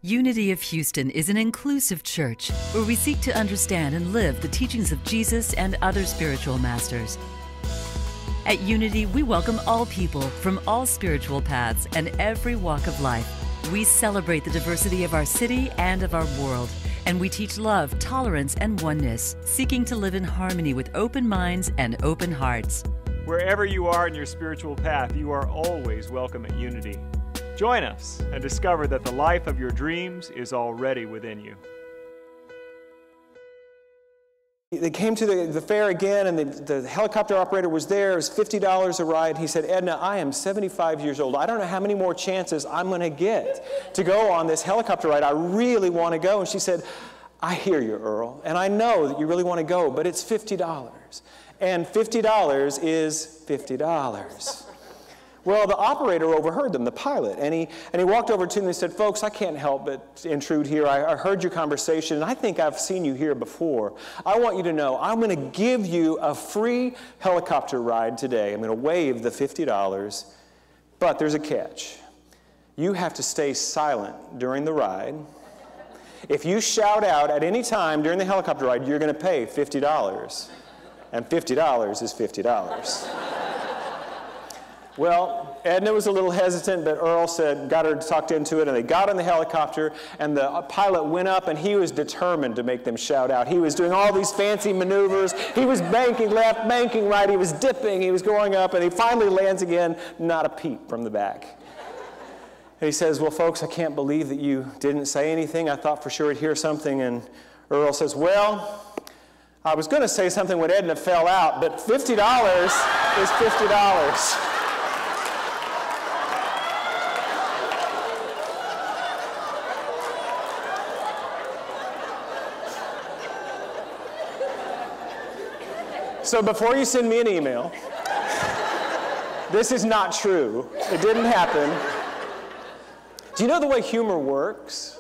Unity of Houston is an inclusive church where we seek to understand and live the teachings of Jesus and other spiritual masters. At Unity, we welcome all people from all spiritual paths and every walk of life. We celebrate the diversity of our city and of our world, and we teach love, tolerance, and oneness, seeking to live in harmony with open minds and open hearts. Wherever you are in your spiritual path, you are always welcome at Unity. Join us and discover that the life of your dreams is already within you. They came to the fair again, and the helicopter operator was there. It was $50 a ride. He said, "Edna, I am 75 years old. I don't know how many more chances I'm going to get to go on this helicopter ride. I really want to go." And she said, "I hear you, Earl, and I know that you really want to go, but it's $50. And $50 is $50. Well, the operator overheard them, the pilot, and he walked over to them and said, "Folks, I can't help but intrude here. I heard your conversation, and I think I've seen you here before. I want you to know I'm going to give you a free helicopter ride today. I'm going to waive the $50, but there's a catch. You have to stay silent during the ride. If you shout out at any time during the helicopter ride, you're going to pay $50, and $50 is $50. Well, Edna was a little hesitant, but Earl got her talked into it, and they got on the helicopter, and the pilot went up, and he was determined to make them shout out. He was doing all these fancy maneuvers. He was banking left, banking right. He was dipping. He was going up, and he finally lands again, not a peep from the back. And he says, "Well, folks, I can't believe that you didn't say anything. I thought for sure I'd hear something." And Earl says, "Well, I was going to say something when Edna fell out, but $50 is $50. So before you send me an email, this is not true. It didn't happen. Do you know the way humor works?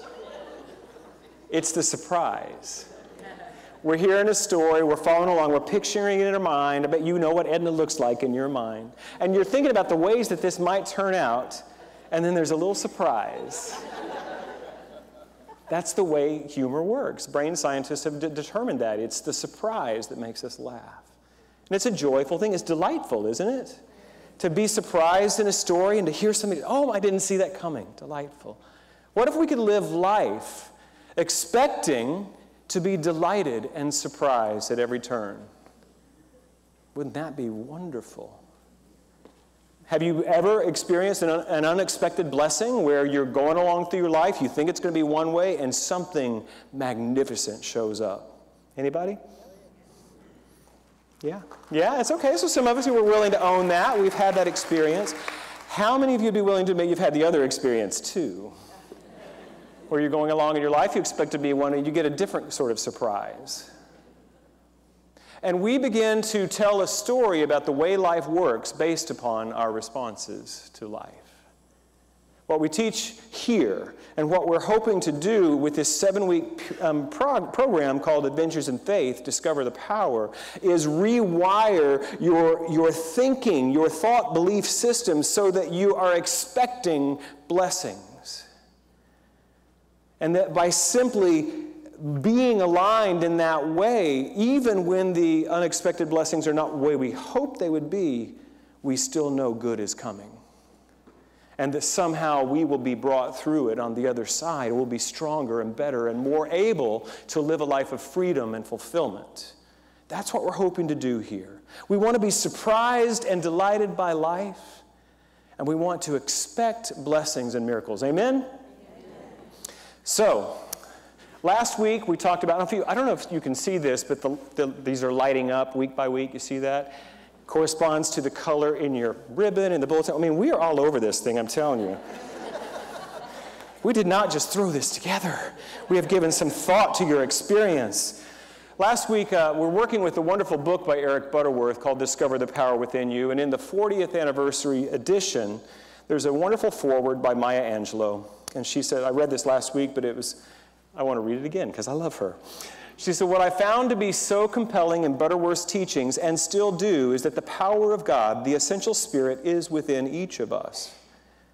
It's the surprise. We're hearing a story, we're following along, we're picturing it in our mind. I bet you know what Edna looks like in your mind. And you're thinking about the ways that this might turn out, and then there's a little surprise. That's the way humor works. Brain scientists have determined that. It's the surprise that makes us laugh. And it's a joyful thing. It's delightful, isn't it? To be surprised in a story and to hear somebody, "Oh, I didn't see that coming." Delightful. What if we could live life expecting to be delighted and surprised at every turn? Wouldn't that be wonderful? Have you ever experienced an unexpected blessing where you're going along through your life, you think it's going to be one way, and something magnificent shows up? Anybody? Yeah. Yeah, it's okay. So some of us who were willing to own that, we've had that experience. How many of you would be willing to admit you've had the other experience too? Where you're going along in your life, you expect to be one, and you get a different sort of surprise. And we begin to tell a story about the way life works based upon our responses to life. What we teach here, and what we're hoping to do with this 7-week program called Adventures in Faith, Discover the Power, is rewire your thinking, your thought belief system so that you are expecting blessings. And that by simply being aligned in that way, even when the unexpected blessings are not the way we hope they would be, we still know good is coming. And that somehow we will be brought through it on the other side. We'll be stronger and better and more able to live a life of freedom and fulfillment. That's what we're hoping to do here. We want to be surprised and delighted by life, and we want to expect blessings and miracles. Amen? Amen. So, last week we talked about, I don't know if you can see this, but these are lighting up week by week. You see that? Corresponds to the color in your ribbon and the bulletin. I mean, we are all over this thing, I'm telling you. We did not just throw this together. We have given some thought to your experience. Last week, we're working with a wonderful book by Eric Butterworth called Discover the Power Within You. And in the 40th anniversary edition, there's a wonderful foreword by Maya Angelou. And she said, I read this last week, but I want to read it again because I love her. She said, "What I found to be so compelling in Butterworth's teachings, and still do, is that the power of God, the essential spirit, is within each of us.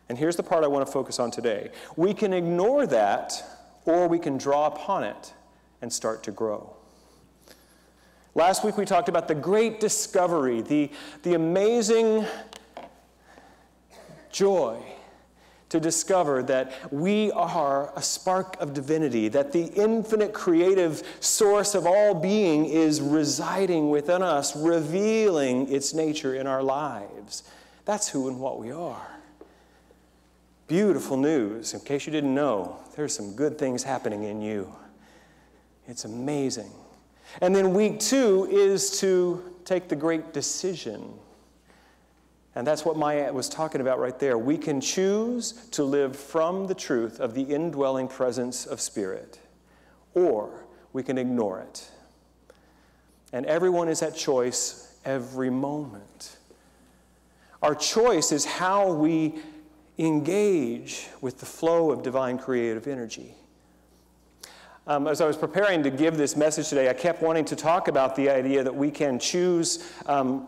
And here's the part I want to focus on today. We can ignore that, or we can draw upon it and start to grow. Last week we talked about the great discovery, the amazing joy to discover that we are a spark of divinity, that the infinite creative source of all being is residing within us, revealing its nature in our lives. That's who and what we are. Beautiful news. In case you didn't know, there's some good things happening in you. It's amazing. And then week 2 is to take the great decision. And that's what Maya was talking about right there. We can choose to live from the truth of the indwelling presence of Spirit, or we can ignore it. And everyone is at choice every moment. Our choice is how we engage with the flow of divine creative energy. As I was preparing to give this message today, I kept wanting to talk about the idea that we can choose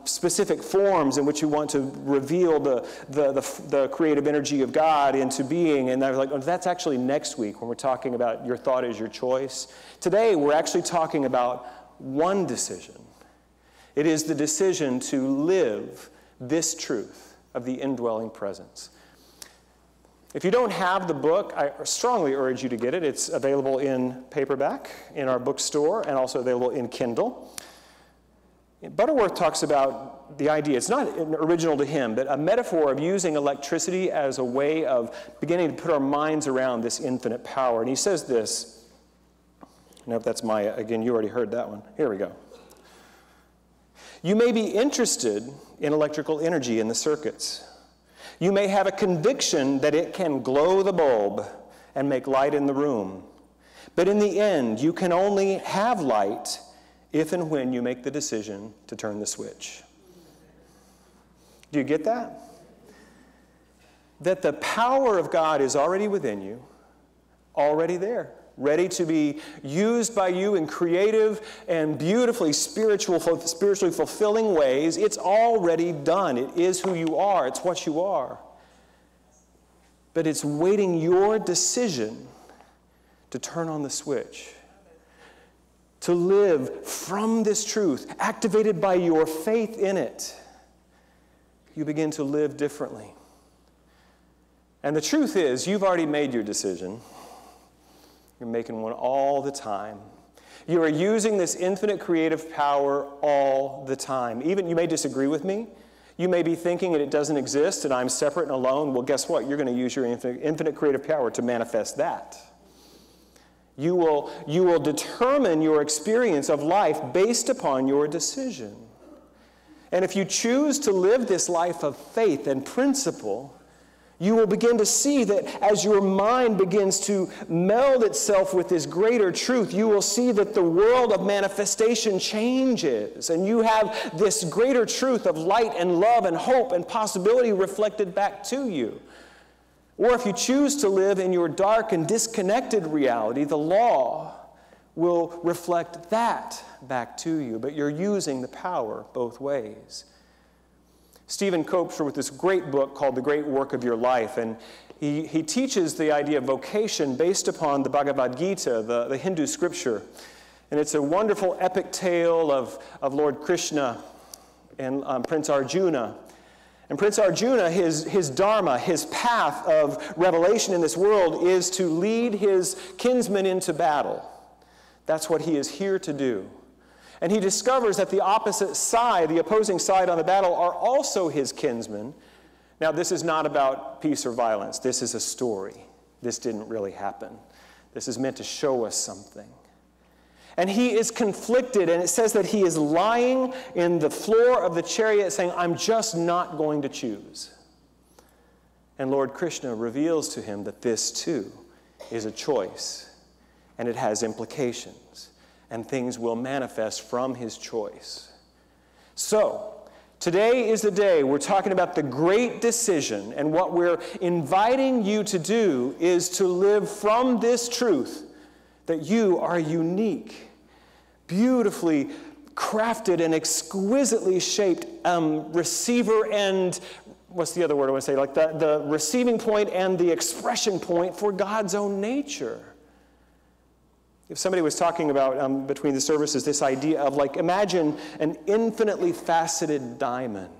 specific forms in which we want to reveal the creative energy of God into being. And I was like, oh, that's actually next week when we're talking about your thought is your choice. Today, we're actually talking about one decision. It is the decision to live this truth of the indwelling presence. If you don't have the book, I strongly urge you to get it. It's available in paperback in our bookstore and also available in Kindle. Butterworth talks about the idea, it's not original to him, but a metaphor of using electricity as a way of beginning to put our minds around this infinite power. And he says this, nope, that's Maya. Again, you already heard that one. Here we go. You may be interested in electrical energy in the circuits. You may have a conviction that it can glow the bulb and make light in the room. But in the end, you can only have light if and when you make the decision to turn the switch. Do you get that? That the power of God is already within you, already there, ready to be used by you in creative and beautifully spiritually fulfilling ways. It's already done. It is who you are. It's what you are. But it's waiting your decision to turn on the switch, to live from this truth, activated by your faith in it. You begin to live differently. And the truth is, you've already made your decision. You're making one all the time. You are using this infinite creative power all the time. Even you may disagree with me. You may be thinking that it doesn't exist and I'm separate and alone. Well, guess what? You're going to use your infinite creative power to manifest that. You will determine your experience of life based upon your decision. And if you choose to live this life of faith and principle, you will begin to see that as your mind begins to meld itself with this greater truth, you will see that the world of manifestation changes. And you have this greater truth of light and love and hope and possibility reflected back to you. Or if you choose to live in your dark and disconnected reality, the law will reflect that back to you. But you're using the power both ways. Stephen Cope wrote this great book called The Great Work of Your Life, and he teaches the idea of vocation based upon the Bhagavad Gita, the Hindu scripture. And it's a wonderful epic tale of Lord Krishna and Prince Arjuna. And Prince Arjuna, his dharma, his path of revelation in this world is to lead his kinsmen into battle. That's what he is here to do. And he discovers that the opposite side, the opposing side on the battle, are also his kinsmen. Now, this is not about peace or violence. This is a story. This didn't really happen. This is meant to show us something. And he is conflicted, and it says that he is lying in the floor of the chariot saying, I'm just not going to choose. And Lord Krishna reveals to him that this, too, is a choice, and it has implications. And things will manifest from his choice. So, today is the day we're talking about the great decision, and what we're inviting you to do is to live from this truth that you are unique, beautifully crafted and exquisitely shaped receiver and what's the other word I want to say? Like the receiving point and the expression point for God's own nature. If somebody was talking about, between the services, this idea of, like, imagine an infinitely faceted diamond,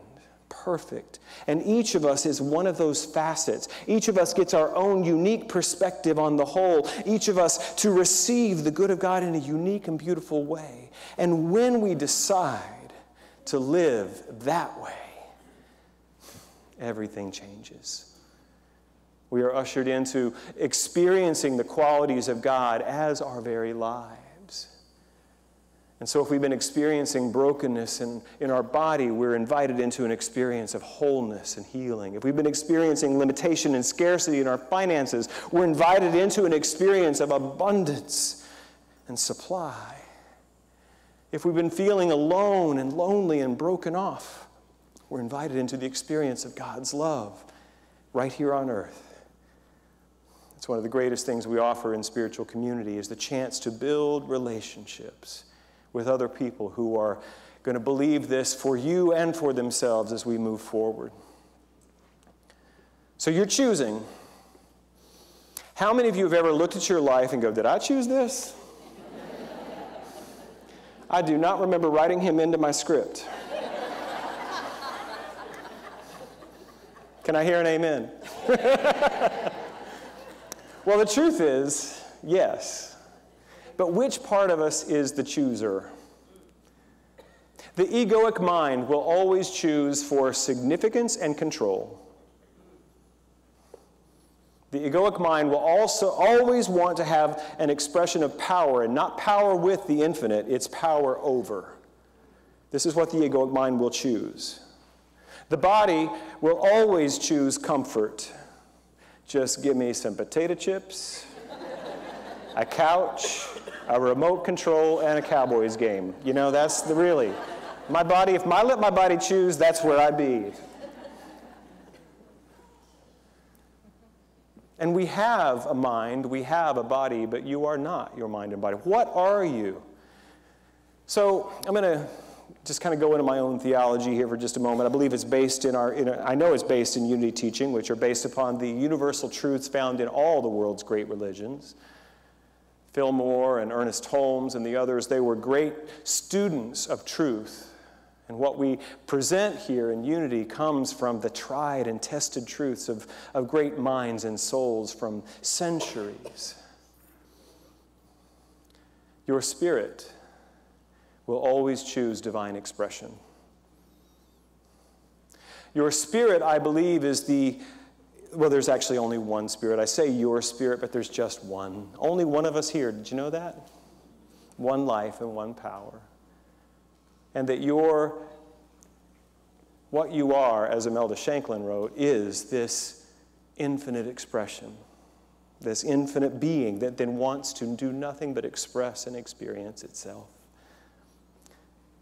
perfect. And each of us is one of those facets. Each of us gets our own unique perspective on the whole. Each of us to receive the good of God in a unique and beautiful way. And when we decide to live that way, everything changes. We are ushered into experiencing the qualities of God as our very lives. And so if we've been experiencing brokenness in our body, we're invited into an experience of wholeness and healing. If we've been experiencing limitation and scarcity in our finances, we're invited into an experience of abundance and supply. If we've been feeling alone and lonely and broken off, we're invited into the experience of God's love right here on earth. It's one of the greatest things we offer in spiritual community is the chance to build relationships with other people who are going to believe this for you and for themselves as we move forward. So you're choosing. How many of you have ever looked at your life and go, did I choose this? I do not remember writing him into my script. Can I hear an amen? Well, the truth is, yes. But which part of us is the chooser? The egoic mind will always choose for significance and control. The egoic mind will also always want to have an expression of power, and not power with the infinite, it's power over. This is what the egoic mind will choose. The body will always choose comfort. Just give me some potato chips, a couch, a remote control, and a Cowboys game. You know, that's really. My body, if I let my body choose, that's where I'd be. And we have a mind, we have a body, but you are not your mind and body. What are you? So I'm going to just kind of go into my own theology here for just a moment. I believe it's based I know it's based in unity teaching, which are based upon the universal truths found in all the world's great religions. Fillmore and Ernest Holmes and the others, they were great students of truth. And what we present here in unity comes from the tried and tested truths of great minds and souls from centuries. Your spirit will always choose divine expression. Your spirit, I believe, is there's actually only one spirit. I say your spirit, but there's just one. Only one of us here. Did you know that? One life and one power. And that what you are, as Imelda Shanklin wrote, is this infinite expression, this infinite being that then wants to do nothing but express and experience itself.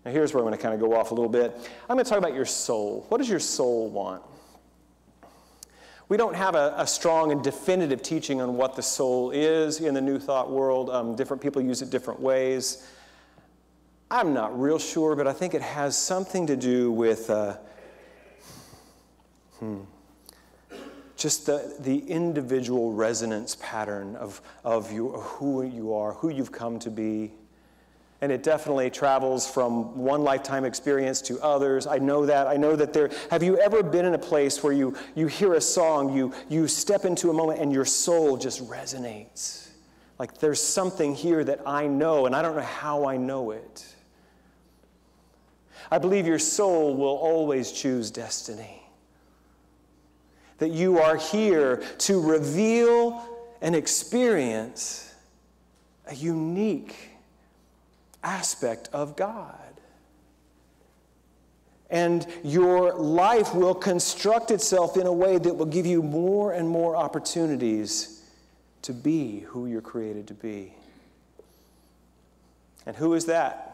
Now here's where I'm going to kind of go off a little bit. I'm going to talk about your soul. What does your soul want? We don't have a strong and definitive teaching on what the soul is in the New Thought world. Different people use it different ways. I'm not real sure, but I think it has something to do with just the individual resonance pattern of who you are, who you've come to be. And it definitely travels from one lifetime experience to others. I know that have you ever been in a place where you hear a song, you step into a moment and your soul just resonates? Like there's something here that I know and I don't know how I know it. I believe your soul will always choose destiny. That you are here to reveal and experience a unique aspect of God. And your life will construct itself in a way that will give you more and more opportunities to be who you're created to be. And who is that?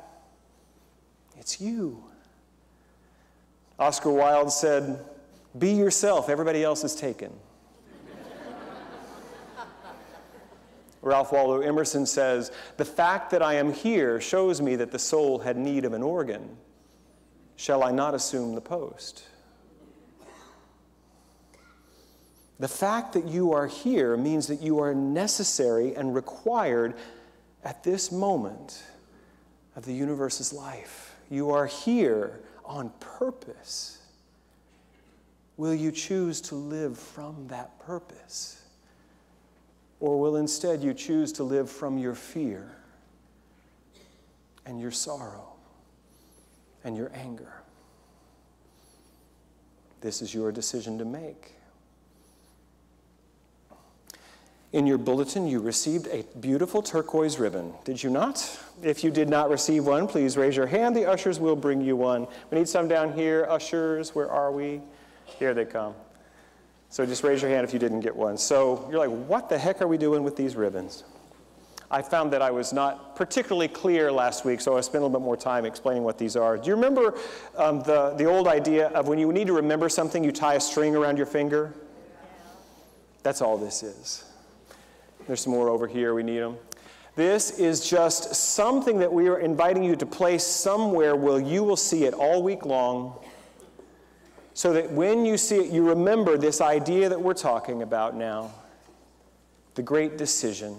It's you. Oscar Wilde said, "Be yourself, everybody else is taken." Ralph Waldo Emerson says, "The fact that I am here shows me that the soul had need of an organ. Shall I not assume the post?" The fact that you are here means that you are necessary and required at this moment of the universe's life. You are here on purpose. Will you choose to live from that purpose? Or will instead you choose to live from your fear and your sorrow and your anger? This is your decision to make. In your bulletin, you received a beautiful turquoise ribbon. Did you not? If you did not receive one, please raise your hand. The ushers will bring you one. We need some down here. Ushers, where are we? Here they come. So just raise your hand if you didn't get one. So you're like, what the heck are we doing with these ribbons? I found that I was not particularly clear last week, so I spent a little bit more time explaining what these are. Do you remember the old idea of when you need to remember something, you tie a string around your finger? That's all this is. There's some more over here. We need them. This is just something that we are inviting you to place somewhere where you will see it all week long, so that when you see it, you remember this idea that we're talking about now, the great decision.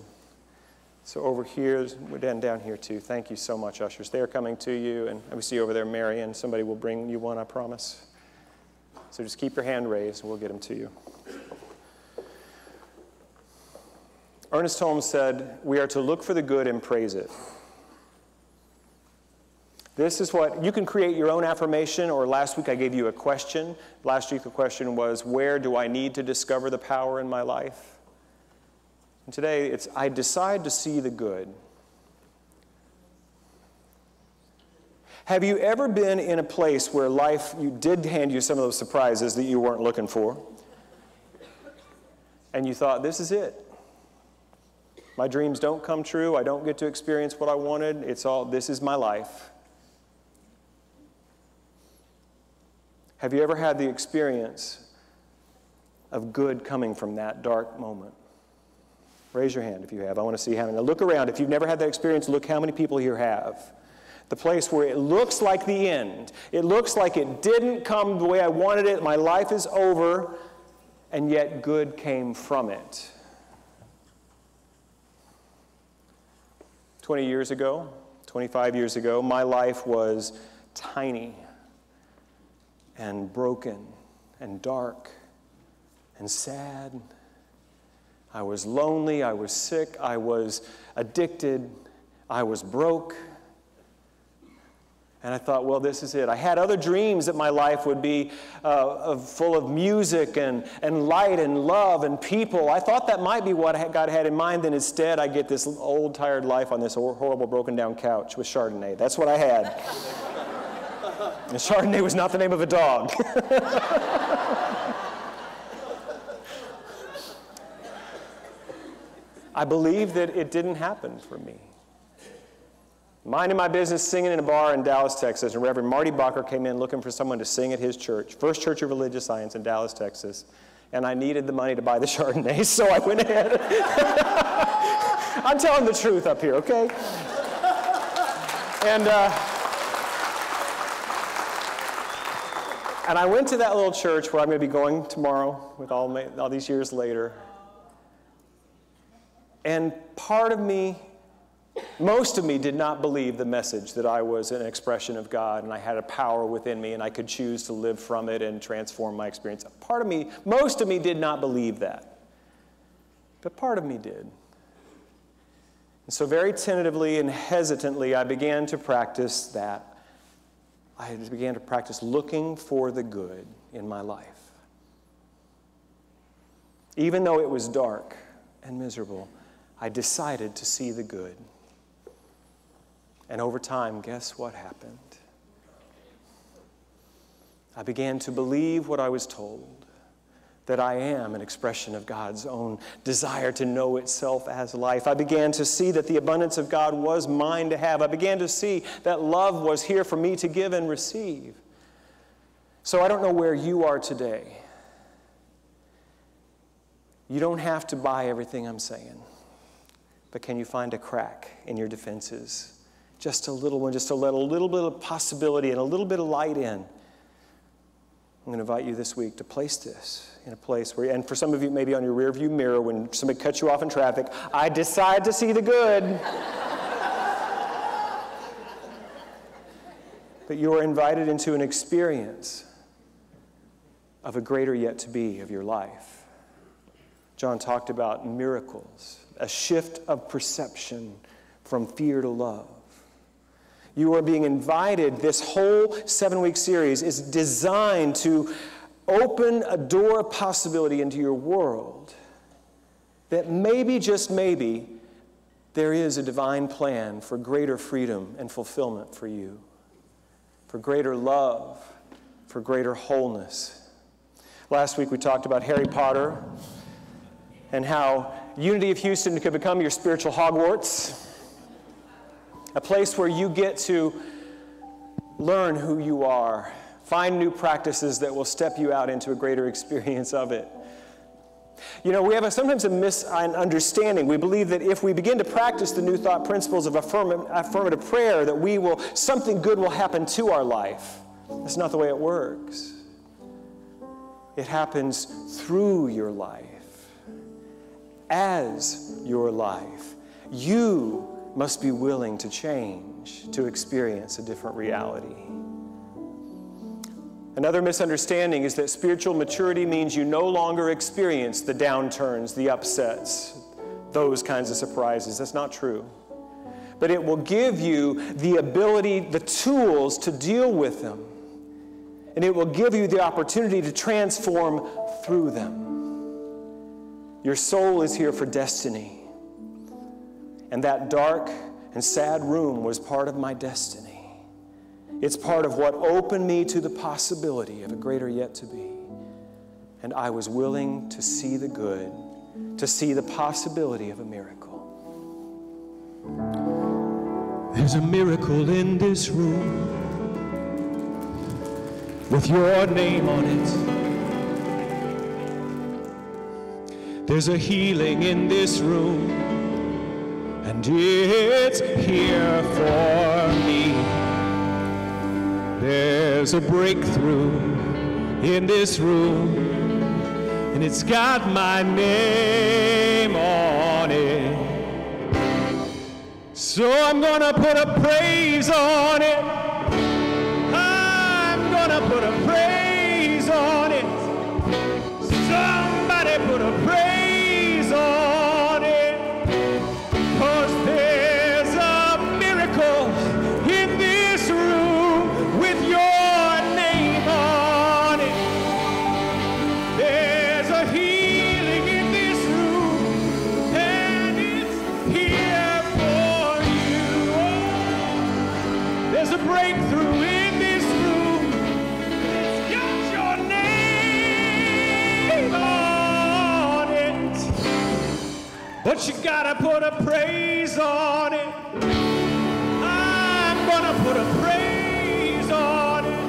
So over here, and down here too. Thank you so much, ushers. They are coming to you, and we see over there Marion. Somebody will bring you one, I promise. So just keep your hand raised, and we'll get them to you. Ernest Holmes said, we are to look for the good and praise it. This is what, you can create your own affirmation, or last week I gave you a question. Last week the question was, where do I need to discover the power in my life? And today it's, I decide to see the good. Have you ever been in a place where life did hand you some of those surprises that you weren't looking for? And you thought, this is it. My dreams don't come true. I don't get to experience what I wanted. This is my life. Have you ever had the experience of good coming from that dark moment? Raise your hand if you have. I want to see how many. Now look around. If you've never had that experience, look how many people here have. The place where it looks like the end. It looks like it didn't come the way I wanted it. My life is over, and yet good came from it. 20 years ago, 25 years ago, my life was tiny and broken and dark and sad. I was lonely, I was sick, I was addicted, I was broke. And I thought, well, this is it. I had other dreams that my life would be full of music and light and love and people. I thought that might be what God had in mind. Then instead, I get this old, tired life on this horrible, broken-down couch with Chardonnay. That's what I had. And Chardonnay was not the name of a dog. I believe that it didn't happen for me. Minding my business, singing in a bar in Dallas, Texas, and Reverend Marty Bacher came in looking for someone to sing at his church, First Church of Religious Science in Dallas, Texas, and I needed the money to buy the Chardonnay, so I went ahead. I'm telling the truth up here, okay? And I went to that little church where I'm going to be going tomorrow with all these years later, and part of me, most of me did not believe the message that I was an expression of God and I had a power within me and I could choose to live from it and transform my experience. Part of me, most of me did not believe that. But part of me did. And so very tentatively and hesitantly, I began to practice that. I began to practice looking for the good in my life. Even though it was dark and miserable, I decided to see the good. And over time, guess what happened? I began to believe what I was told, that I am an expression of God's own desire to know itself as life. I began to see that the abundance of God was mine to have. I began to see that love was here for me to give and receive. So I don't know where you are today. You don't have to buy everything I'm saying, but can you find a crack in your defenses? Just a little one, just to let a little bit of possibility and a little bit of light in. I'm going to invite you this week to place this in a place where, and for some of you, maybe on your rearview mirror when somebody cuts you off in traffic, I decide to see the good. But you are invited into an experience of a greater yet to be of your life. John talked about miracles, a shift of perception from fear to love. You are being invited. This whole 7-week series is designed to open a door of possibility into your world that maybe, just maybe, there is a divine plan for greater freedom and fulfillment for you, for greater love, for greater wholeness. Last week we talked about Harry Potter and how Unity of Houston could become your spiritual Hogwarts, a place where you get to learn who you are, find new practices that will step you out into a greater experience of it. You know, we have sometimes a misunderstanding. We believe that if we begin to practice the new thought principles of affirmative prayer, that something good will happen to our life. That's not the way it works. It happens through your life, as your life. You must be willing to change, to experience a different reality. Another misunderstanding is that spiritual maturity means you no longer experience the downturns, the upsets, those kinds of surprises. That's not true. But it will give you the ability, the tools to deal with them. And it will give you the opportunity to transform through them. Your soul is here for destiny. And that dark and sad room was part of my destiny. It's part of what opened me to the possibility of a greater yet to be. And I was willing to see the good, to see the possibility of a miracle. There's a miracle in this room with your name on it. There's a healing in this room, and it's here for me. There's a breakthrough in this room, and it's got my name on it. So I'm gonna put a praise on it. I'm gonna put a praise on it. Somebody put a praise on it. 'Cause there's a miracle in this room with your name on it. There's a healing in this room, and it's here for you. There's a breakthrough in this room. It's got your name on it. But you gotta put a praise on it. I'm gonna put a praise on it.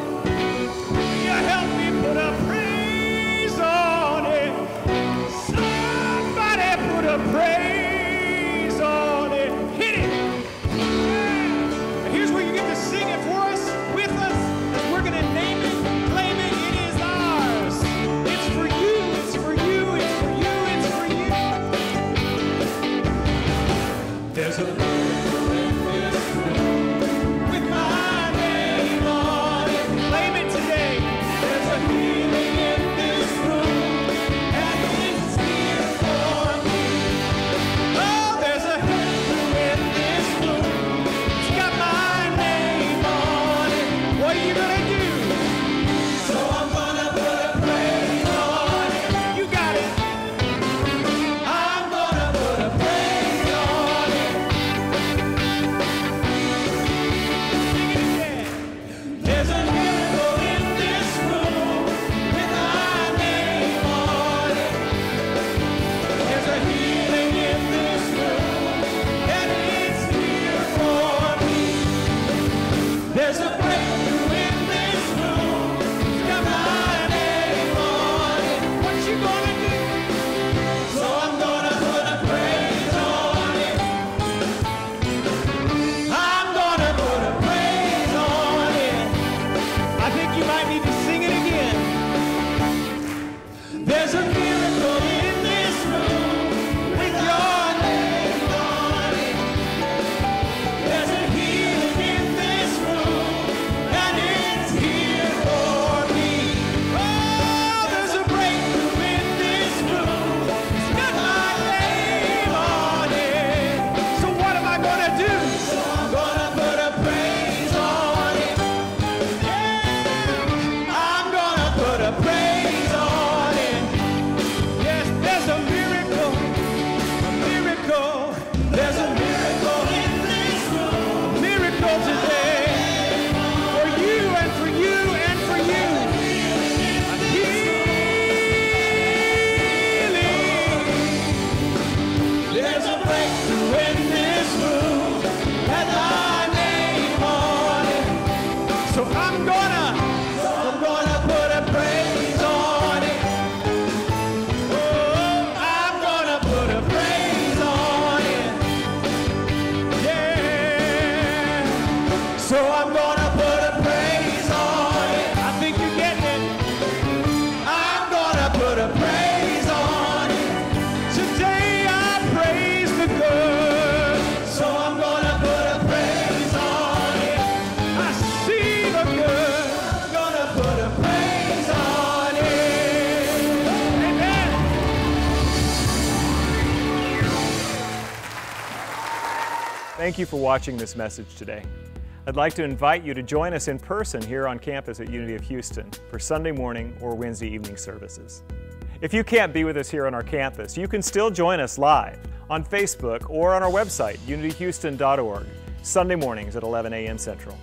Will you help me put a praise on it? Somebody put a praise on it. Hit it. Yeah. And here's where you get to sing it for us, with us. We're gonna name it, claim it. It is ours. It's for you. It's for you. It's for you. It's for you. There's a miracle in this room with my name on it. Claim it today. There's a healing in this room, and it's here for me. Oh, there's a breakthrough in this room. It's got my name on it. What are you gonna do? So I'm gonna put a praise on it. You got it. I'm gonna put a praise on it. in this room has my name on it. So I'm gonna put a praise on it. Oh, I'm gonna put a praise on it. Yeah. So I'm gonna put a praise on it. I think you're getting it. I'm gonna put a praise on it. Today I praise the good. So I'm gonna put a praise on it. I see the good. I'm gonna put a praise on it. Amen. Thank you for watching this message today. I'd like to invite you to join us in person here on campus at Unity of Houston for Sunday morning or Wednesday evening services. If you can't be with us here on our campus, you can still join us live on Facebook or on our website, unityhouston.org, Sunday mornings at 11 a.m. Central.